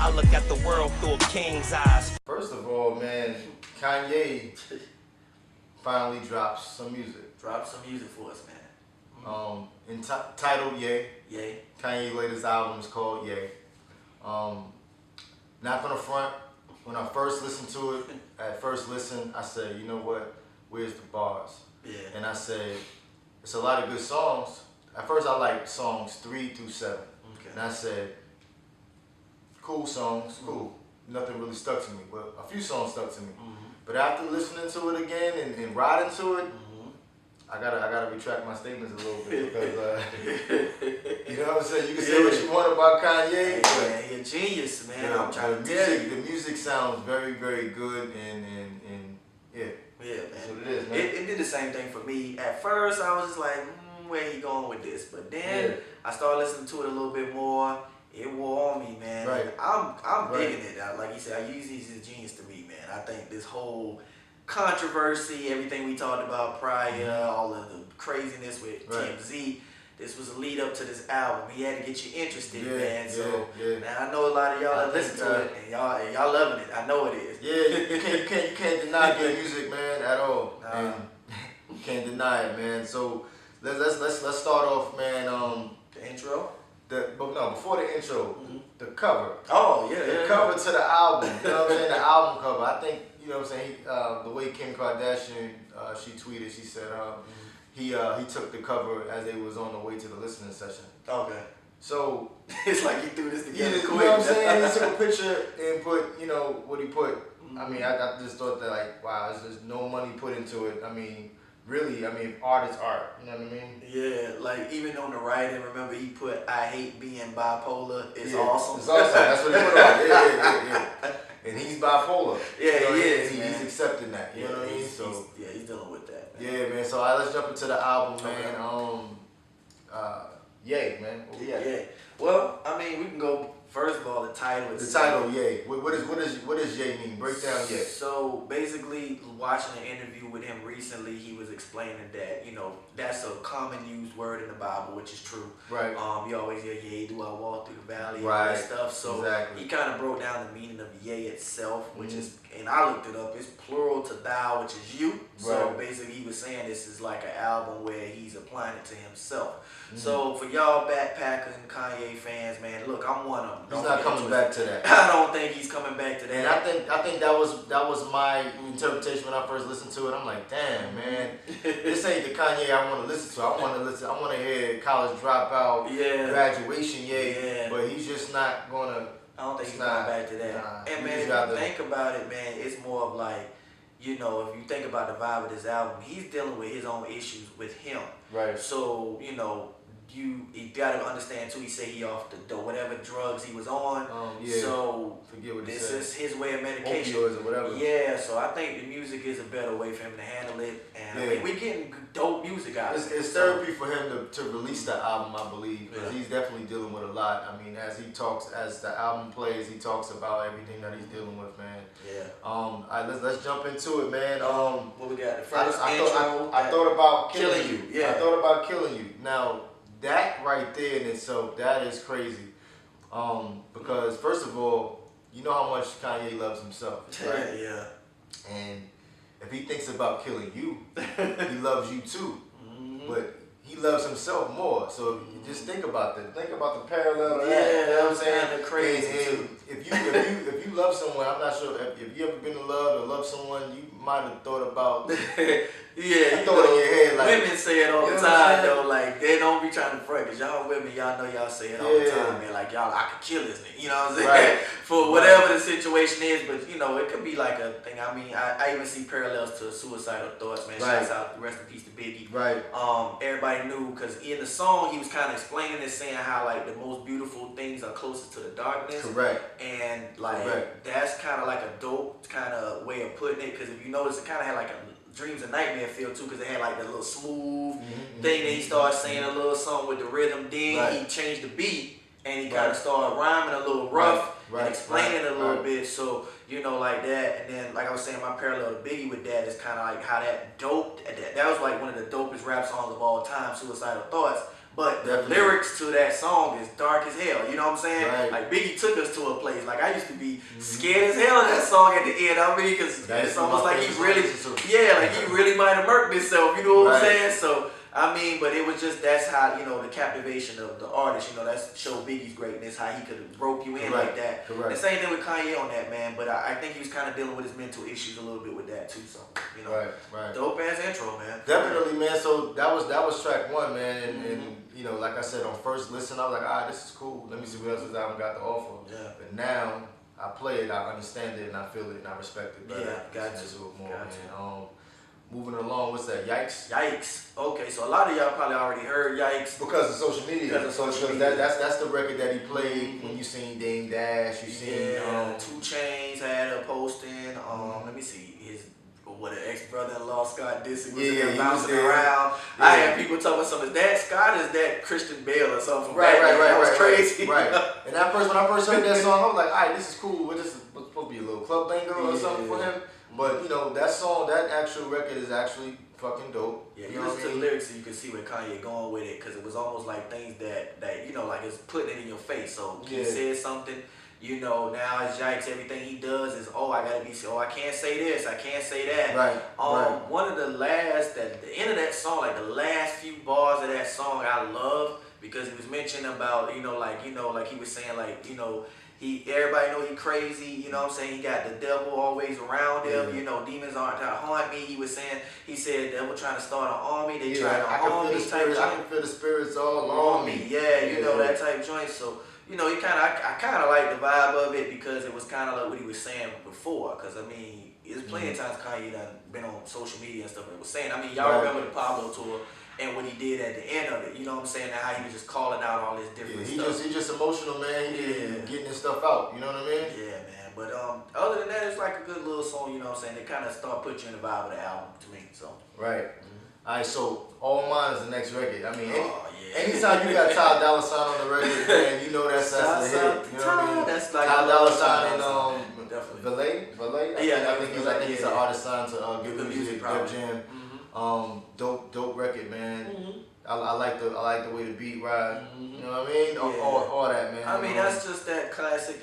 I look at the world through a king's eyes. First of all, man, Kanye finally dropped some music. Drop some music for us, man. Titled Ye. Ye. Kanye's latest album is called Ye. Not gonna front. When I first listened to it, at first listen, I said, you know what? Where's the bars? Yeah. And I said, it's a lot of good songs. At first, I liked songs 3 through 7. Okay. And I said, cool songs, cool. Nothing really stuck to me, but a few songs stuck to me. But after listening to it again and riding to it, I gotta retract my statements a little bit because you know what I'm saying. You can say what you want about Kanye, but he's a genius, man. I'm trying to tell you, the music sounds very, very good, and yeah. Yeah, man. That's what it is, man. It did the same thing for me. At first, I was just like, where you going with this? But then I started listening to it a little bit more. It wore on me, man. Right. I'm digging it. Like you said, he's a genius to me, man. I think this whole controversy, everything we talked about prior, all of the craziness with TMZ, this was a lead up to this album. He had to get you interested, man. So now I know a lot of y'all that listen to it, and y'all loving it. I know it is. Yeah, you can't deny good music, man, at all. And you can't deny it, man. So let's start off, man. The intro. Before the intro, the cover. Oh yeah, the cover to the album. You know what I'm saying? The album cover. I think you know what I'm saying. The way Kim Kardashian she tweeted, she said he took the cover as they was on the way to the listening session. Okay. So it's like he threw this together. You know what I'm saying? He took a picture and put what he put. I mean, I just thought that like wow, there's no money put into it. I mean. Really, art is art. You know what I mean? Yeah, like even on the writing, remember he put "I hate being bipolar." It's awesome. It's awesome. That's what he put on. Yeah. And he's bipolar. Yeah, you know he is. He's accepting that. You know what I mean? So he's dealing with that. Man. Yeah, man. So let's jump into the album, man. Ye, man. Yeah. Well, I mean, we can go. First of all, the title is... The title, Ye. What does Ye mean? Break down Ye. So, basically, watching an interview with him recently, he was explaining that, that's a common used word in the Bible, which is true. Right. You always hear, yea, do I walk through the valley, right. all that stuff. So, he kind of broke down the meaning of yea itself, which is, and I looked it up, it's plural to thou, which is you. So, basically, he was saying this is like an album where he's applying it to himself. So for y'all backpacker and Kanye fans, man, look, I'm one of them. He's not coming back to that. I don't think he's coming back to that. And I think that was my interpretation when I first listened to it. I'm like, damn, man, this ain't the Kanye I want to listen to. I want to hear College Dropout, Graduation, but he's just not gonna. I don't think he's going back to that. Nah, and man, if you think about it, man, it's more of like, if you think about the vibe of this album, he's dealing with his own issues with him. Right. So, you gotta understand too, he said he off the whatever drugs he was on. So forget what this is his way of medication. Opioids or whatever. Yeah, so I think the music is a better way for him to handle it. And we're getting dope music out of it. It's therapy for him to release the album, I believe, because he's definitely dealing with a lot. I mean, as the album plays, he talks about everything that he's dealing with, man. Yeah. Let's jump into it, man. What we got? The first intro. I thought about killing you. Yeah. I thought about killing you. Now, that right there in itself, that is crazy. Because first of all, you know how much Kanye loves himself, right? Yeah. And if he thinks about killing you, he loves you too. But he loves himself more. So just think about that. Think about the parallel. Yeah, that was kind of crazy too. If you love someone, I'm not sure if you ever been in love or love someone, you might have thought about. Yeah, thought in your head, like, women say it all the time though. Like they don't be trying to front, cause y'all women, y'all know y'all say it all the time, man. Like y'all, I could kill this nigga. You know what I'm saying? Right. For whatever the situation is, but it could be like a thing. I mean, I even see parallels to suicidal thoughts, man. Right. Shouts out, rest in peace to Biggie. Right. Everybody knew, cause in the song he was kind of explaining this, saying how like the most beautiful things are closest to the darkness. Correct. And like that's kind of like a dope kind of way of putting it, cause if you notice, it kind of had like a Dreams and Nightmare feel too, because it had like that little smooth thing that he started saying a little something with the rhythm. Then he changed the beat and he kind of started rhyming a little rough and explaining it a little bit. So, like that. And then, like I was saying, my parallel to Biggie with that is kind of like how that was like one of the dopest rap songs of all time, Suicidal Thoughts. But the Definitely. lyrics to that song is dark as hell. You know what I'm saying? Right. Like Biggie took us to a place. Like I used to be scared as hell of that song at the end. I mean, because it's almost like he really, like he really might have murked himself. You know what I'm saying? So I mean, but it was just that's how the captivation of the artist. That showed Biggie's greatness, how he could rope you in like that. Correct. The same thing with Kanye on that, man. But I think he was kind of dealing with his mental issues a little bit with that too. So Right. dope ass intro, man. Definitely, man. So that was track one, man, and like I said on first listen, I was like, this is cool. Let me see what else this album got to offer. Yeah. But now I play it, I understand it, and I feel it, and I respect it better. Yeah, got Listen you. to it more, Got man. Moving along, what's that? Yikes. Yikes. Okay, so a lot of y'all probably already heard Yikes. Because of social media. Because of social media. That's the record that he played when you seen Dame Dash, you seen 2 Chainz had a posting. Let me see his an ex-brother-in-law Scott Disick was in there bouncing around. Yeah. I had people talking about is that Scott, is that Christian Bale or something? Right. That was crazy. Right. And when I first heard that song, I was like, all right, this is cool. This is supposed to be a little club banger or something for him. But that song, that actual record is actually fucking dope. Yeah, you listen to the lyrics and you can see where Kanye going with it, because it was almost like things that like it's putting it in your face. So he said something, now it's Yikes. Everything he does is I can't say this, I can't say that. Right. One of the the end of that song, like the last few bars of that song, I love, because he was mentioning about like he was saying like everybody know he crazy, you know what I'm saying? He got the devil always around him, demons aren't to haunt me. He said devil trying to start an army, they try to harm me type joint. I can feel the spirits all on me. That type joint. So, I kind of like the vibe of it, because it was kind of like what he was saying before. Because, I mean, there's plenty of times Kanye done been on social media and stuff and was saying, I mean, y'all remember the Pablo tour and what he did at the end of it, you know what I'm saying? How he was just calling out all this different stuff. He's just emotional, man. Getting his stuff out, you know what I mean? Yeah, man. But other than that, it's like a good little song, you know what I'm saying? They kind of start putting you in the vibe of the album to me, so. Right. All right, so All Mine is the next record. I mean, anytime you got Ty Dolla $ign on the record, man, you know that's the hit. You know what I mean? That's like Ty Dolla $ign and Valet. I think he's an artist signed to Good Music, Def Jam. Dope record, man. I like the way the beat ride. You know what I mean? All that, man. I mean, that's just that classic.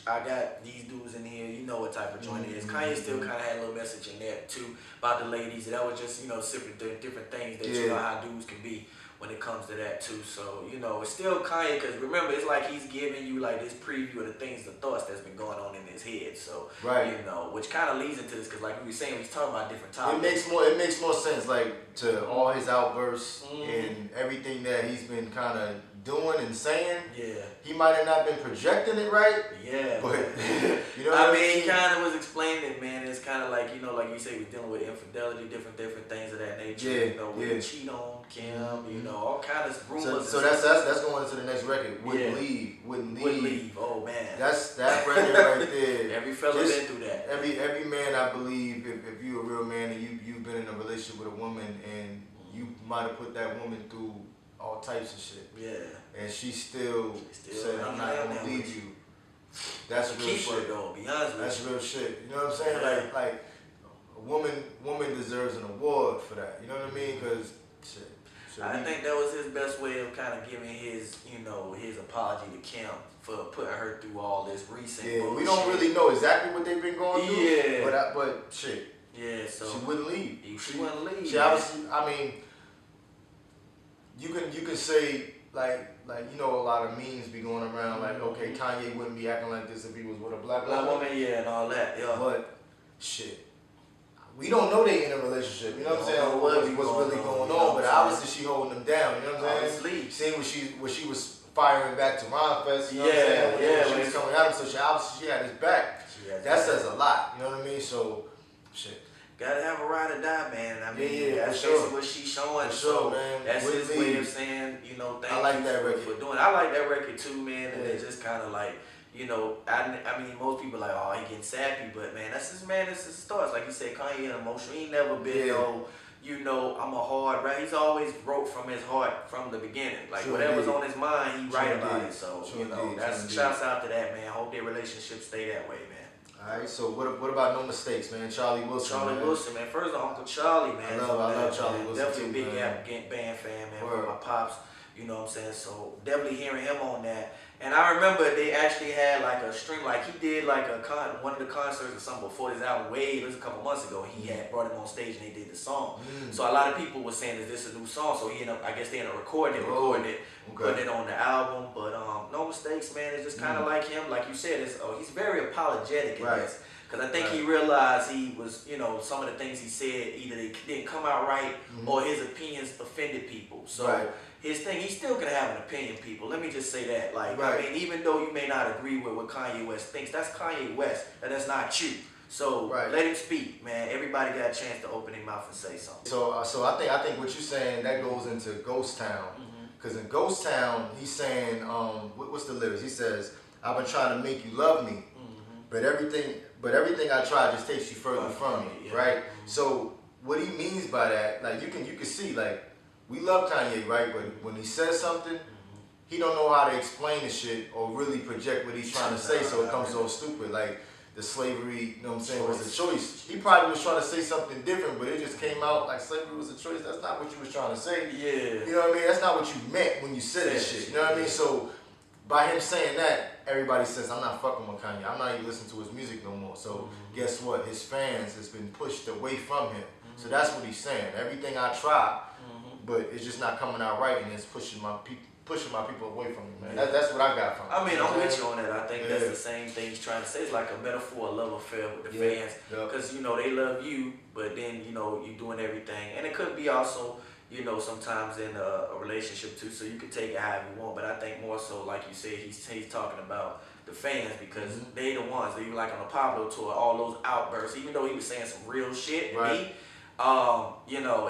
I got these dudes in here. You know what type of joint it is. Kanye still kind of had a little message in there too about the ladies. That was just different things that how dudes can be when it comes to that too. So it's still Kanye, because remember, it's like he's giving you like this preview of the things, the thoughts that's been going on in his head. So which kind of leads into this, because like we were saying, he's talking about different topics. It makes more sense, like, to all his outbursts and everything that he's been kind of doing and saying. Yeah. He might have not been projecting it right. Yeah. But I mean, he kind of was explaining it, man. It's kind of like like you say, we're dealing with infidelity, different things of that nature. We cheat on Kim, all kinds of rumors. So that's going into the next record. Wouldn't leave. Oh man. That's that record right there. Every fella been through that. Every man, I believe, if you're a real man and you've been in a relationship with a woman and you might have put that woman through all types of shit. Yeah. And she still said, I'm not gonna leave you. That's real shit. Though, be honest with That's real shit. You know what I'm saying? Yeah. Like a woman deserves an award for that. You know what I mean? Because shit. I think that was his best way of kind of giving his, his apology to Kim for putting her through all this recent bullshit. We don't really know exactly what they've been going through. Yeah. But shit. Yeah, so she wouldn't leave. She wouldn't leave. She obviously, I mean, you can say like a lot of memes be going around like, okay, Kanye wouldn't be acting like this if he was with a black woman. And all that. Yeah. But shit, we don't know they in a relationship. You know what I'm saying? What's really going on? But obviously she holding them down. You know what I'm saying? Seeing when she was firing back to Ron Fest. You know what I'm saying? When she was coming at him, so she obviously had his back. That says a lot. You know what I mean? So shit. Gotta have a ride or die, man. I mean, that's basically what she's showing. So man, that's his way of saying, thank I like that record for doing. I like that record too, man. And it's just kind of like, I mean, most people are like, oh, he getting sappy, but man, that's his thoughts. Like you said, Kanye emotional. He never been I'm a hard rapper. He's always wrote from his heart from the beginning. Like whatever's on his mind, he write about it. So that's shouts out to that, man. Hope their relationship stay that way, man. Alright, so what about No Mistakes, man? Charlie Wilson, man. First, Uncle Charlie, man. I love Charlie Wilson. Definitely a big band fan, man. For my pops. You know what I'm saying? So definitely hearing him on that. And I remember they actually had like a stream, like he did like one of the concerts or something before this album, it was a couple months ago. He had brought him on stage and they did the song. So a lot of people were saying, is this a new song? So he ended up, I guess they ended up recording it, putting it on the album. But no mistakes, man. It's just kind of like him, like you said. He's very apologetic in this. Because I think he realized he was, some of the things he said, either they didn't come out right or his opinions offended people. So his thing, he still can have an opinion, people. Let me just say that. Like, I mean, even though you may not agree with what Kanye West thinks, that's Kanye West, and that's not you. So let him speak, man. Everybody got a chance to open their mouth and say something. So I think what you're saying, that goes into Ghost Town. Because in Ghost Town, he's saying, what's the lyrics? He says, "I've been trying to make you love me, but everything I try just takes you further from me," right? So what he means by that, like you can see, like, we love Kanye, right? But when he says something, he don't know how to explain the shit or really project what he's trying to say, so it comes so stupid. Like the slavery, you know what I'm saying, was a choice. He probably was trying to say something different, but it just came out like slavery was a choice. That's not what you was trying to say. Yeah. You know what I mean? That's not what you meant when you said this shit. You know what I mean? So by him saying that, everybody says, I'm not fucking with Kanye. I'm not even listening to his music no more. So guess what? His fans has been pushed away from him. So that's what he's saying. Everything I try, but it's just not coming out right, and it's pushing my people away from me, man. That's what I got from it. I mean, I'm with you on that. I think that's the same thing he's trying to say. It's like a metaphor, a love affair with the fans. Because, they love you, but then, you're doing everything. And it could be also, sometimes in a relationship too, so you could take it however you want. But I think more so, like you said, he's talking about the fans, because they the ones, they like on the Pablo tour, all those outbursts, even though he was saying some real shit to me,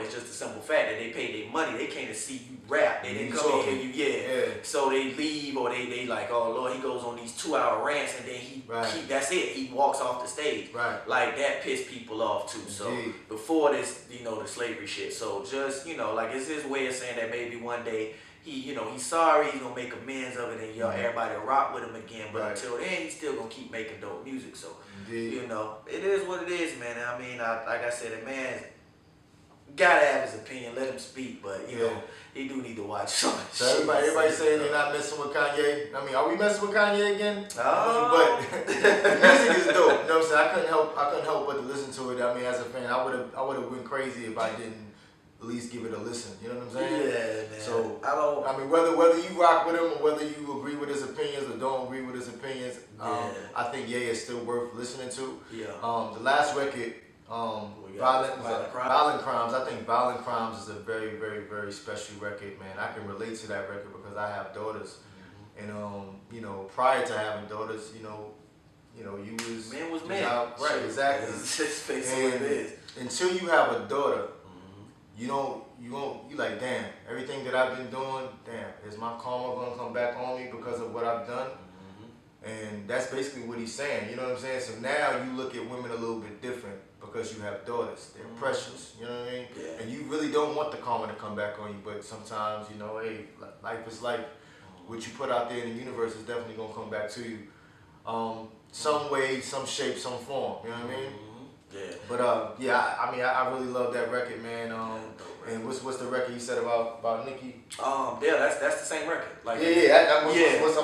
it's just a simple fact that they paid their money. They came to see you rap. They didn't come to hear you, So they leave, or they like, oh Lord, he goes on these 2-hour rants, and then that's it. He walks off the stage. Like that pissed people off too. So before this, the slavery shit. So just, like it's his way of saying that maybe one day he's sorry, he's gonna make amends of it, and everybody will rock with him again. But until then, he's still gonna keep making dope music. So it is what it is, man. I mean, like I said, a man gotta have his opinion, let him speak, but he do need to watch something. So everybody saying they're not messing with Kanye. I mean, are we messing with Kanye again? But the music is dope. You know what I'm saying? I couldn't help but to listen to it. I mean, as a fan, I would have went crazy if I didn't at least give it a listen. You know what I'm saying? Yeah, man. So I mean, whether you rock with him or whether you agree with his opinions or don't agree with his opinions, I think Ye is still worth listening to. The last record. Violent Crimes. I think Violent Crimes is a very, very, very special record, man. I can relate to that record because I have daughters, and prior to having daughters, man was man. Out, right? Exactly. And until you have a daughter, you like, damn, everything that I've been doing, damn, is my karma gonna come back on me because of what I've done? And that's basically what he's saying. You know what I'm saying? So now you look at women a little bit different because you have daughters. They're precious. You know what I mean? And you really don't want the karma to come back on you, but sometimes, hey, life is life. What you put out there in the universe is definitely gonna come back to you. Some way, some shape, some form. You know what I mean? But I really love that record, man. And what's the record you said about Nicki? That's the same record. Like my bad. What's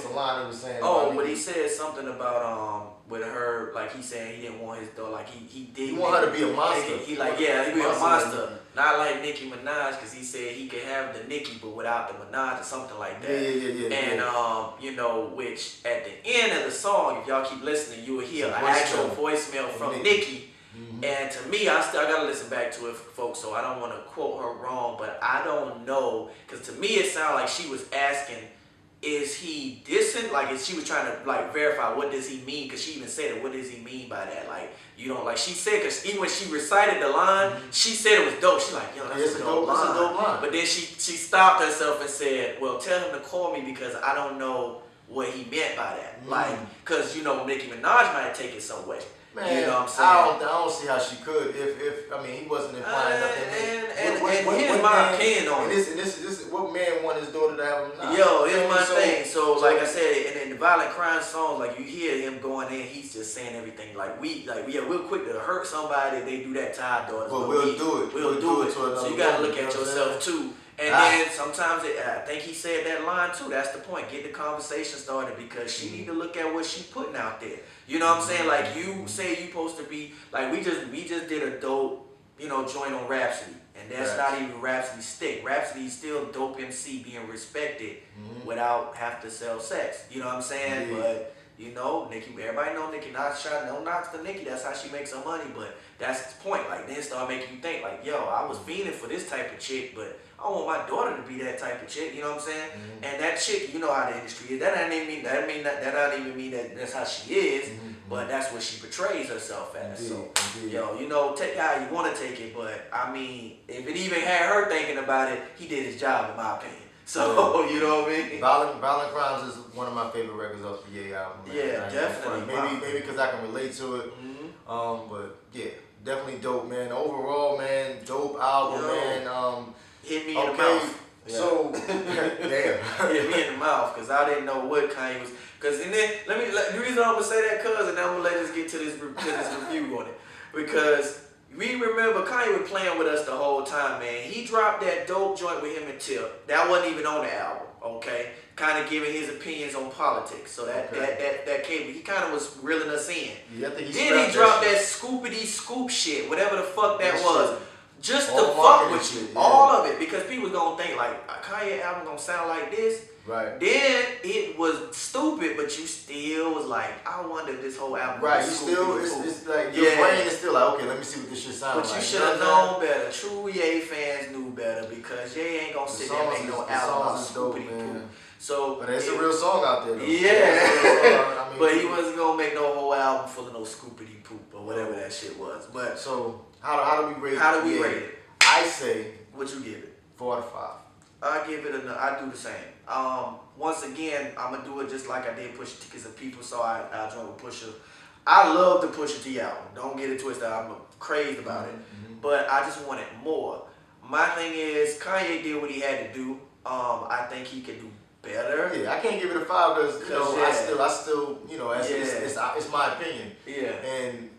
the line he was saying? But he said something about with her, like he saying he didn't want his daughter, like he did. He want her to be a monster. He be a monster, not like Nicki Minaj, because he said he could have the Nicki but without the Minaj or something like that. And which at the end of the song, if y'all keep listening, you will hear an actual voicemail from Nicki. And to me, I gotta listen back to it, folks, so I don't want to quote her wrong, but I don't know, because to me it sounded like she was asking, is he dissing? Like, she was trying to verify what does he mean, because she even said it, what does he mean by that? Like, she said, because even when she recited the line, she said it was dope. She like, that's a dope line. But then she stopped herself and said, well, tell him to call me because I don't know what he meant by that. Like, because, Nicki Minaj might take it some way. Man, you know what I'm saying? I don't see how she could if he wasn't implying nothing. And here's my opinion on it. This what man want his daughter to have him now? Here's my thing. So like I said, in the Violent Crime songs, like you hear him going in, he's just saying everything. We're quick to hurt somebody if they do that to our daughters. But we'll do it. We'll do it. So you gotta look at yourself too. And then sometimes I think he said that line too. That's the point. Get the conversation started because she need to look at what she putting out there. You know what I'm saying? Like you say you supposed to be like we just did a dope, you know, joint on Rhapsody. And that's not even Rhapsody's stick. Rhapsody's still dope MC being respected without have to sell sex. You know what I'm saying? But you know, Nicki, everybody know Nicki, no knocks to Nicki, that's how she makes her money, but that's the point. Like then start making you think like, yo, I was fiending for this type of chick, but I want my daughter to be that type of chick, you know what I'm saying? And that chick, you know how the industry is. That don't even mean that that's how she is, but that's what she portrays herself as. So, yo, you know, take it how you want to take it, but I mean, if it even had her thinking about it, he did his job in my opinion. So, you know what I mean? Violent Crimes is one of my favorite records off the Ye album. Man. Yeah, definitely. Maybe because I can relate to it. But yeah, definitely dope, man. Overall, man, dope album, man. Hit me in the mouth. So, damn. Hit me in the mouth because I didn't know what Kanye was. Because and then the reason I'm gonna say that, cuz, and then I'm gonna let us get to this review on it, because we remember Kanye was playing with us the whole time, man. He dropped that dope joint with him and Tip. That wasn't even on the album, okay? Kind of giving his opinions on politics. So that came, he kind of was reeling us in. Yeah, I think then he dropped that scoopity scoop shit, whatever the fuck that was. Just to fuck with you. Yeah. All of it. Because people gonna think like, a Kanye album gonna sound like this. Right. Then it was stupid, but you still was like, I wonder if this whole album right. was You still, it's like, your brain is still like, okay, let me see what this shit sounds like. But you should have known better. True Ye fans knew better because Ye ain't gonna sit there and make no album about scoopity poop. So, but it's a real song out there though. Yeah. But he wasn't gonna make no whole album full of no scoopity poop or whatever that shit was. But so how do we rate it? How do we rate it? I say, what you give it? 4 out of 5. I give it I do the same. Once again, I'm gonna do it just like I did Pusha T, because the people saw I joined with Pusha. I love the Pusha T album. Don't get it twisted. I'm crazed about it. But I just wanted more. My thing is, Kanye did what he had to do. I think he could do better. Yeah, I can't give it a 5 because you know I still you know it's my opinion. Yeah. And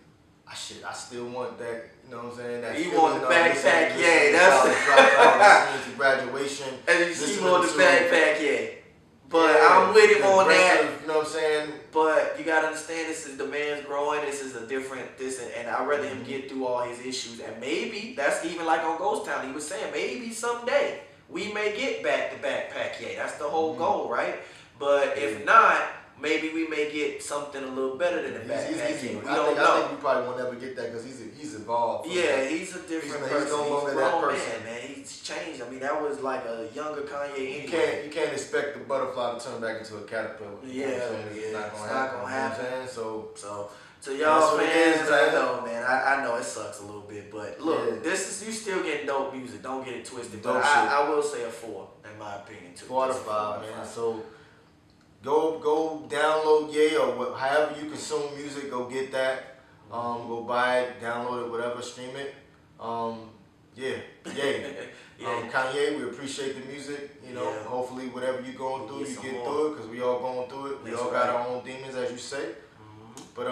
I still want that. You know what I'm saying? That he want the backpack, yeah. That's the graduation. And he want the backpack, yeah. But I'm with him on that. You know what I'm saying? But you gotta understand, this is the man's growing. This is a different and I'd rather him get through all his issues. And maybe that's even like on Ghost Town. He was saying maybe someday we may get back to backpack, yeah. That's the whole goal, right? But if not, maybe we may get something a little better than the backpack. I think we probably won't ever get that because he's evolved. Yeah, he's a different person. He's no longer that person. Man. He's changed. I mean, that was like a younger Kanye anyway. You can't expect the butterfly to turn back into a caterpillar. Yeah, it's not gonna happen. You know what I'm saying? So y'all fans, I know, man. I know it sucks a little bit, but look, this is you still getting dope music. Don't get it twisted. But I will say a 4 in my opinion too. 4 out of 5, man. So. Go download Ye or however you consume music. Go get that. Go buy it, download it, whatever, stream it. Ye. Kanye, we appreciate the music. You know, hopefully whatever you're going through, you get through it because we all going through it. We all got our own demons, as you say. But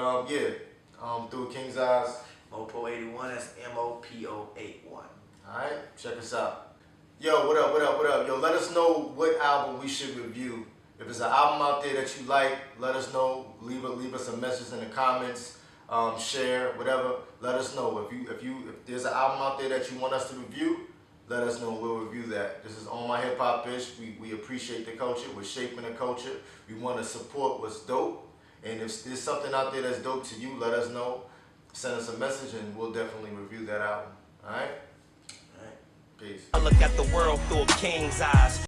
through King's Eyes. Mopo 81. That's MOPO 81. All right, check us out. Yo, what up? Yo, let us know what album we should review. If there's an album out there that you like, let us know. Leave us a message in the comments. Share, whatever. Let us know. If there's an album out there that you want us to review, let us know. We'll review that. This is On My Hip Hop Ish. We appreciate the culture. We're shaping the culture. We want to support what's dope. And if there's something out there that's dope to you, let us know. Send us a message and we'll definitely review that album. All right? All right. Peace. I look at the world through a king's eyes.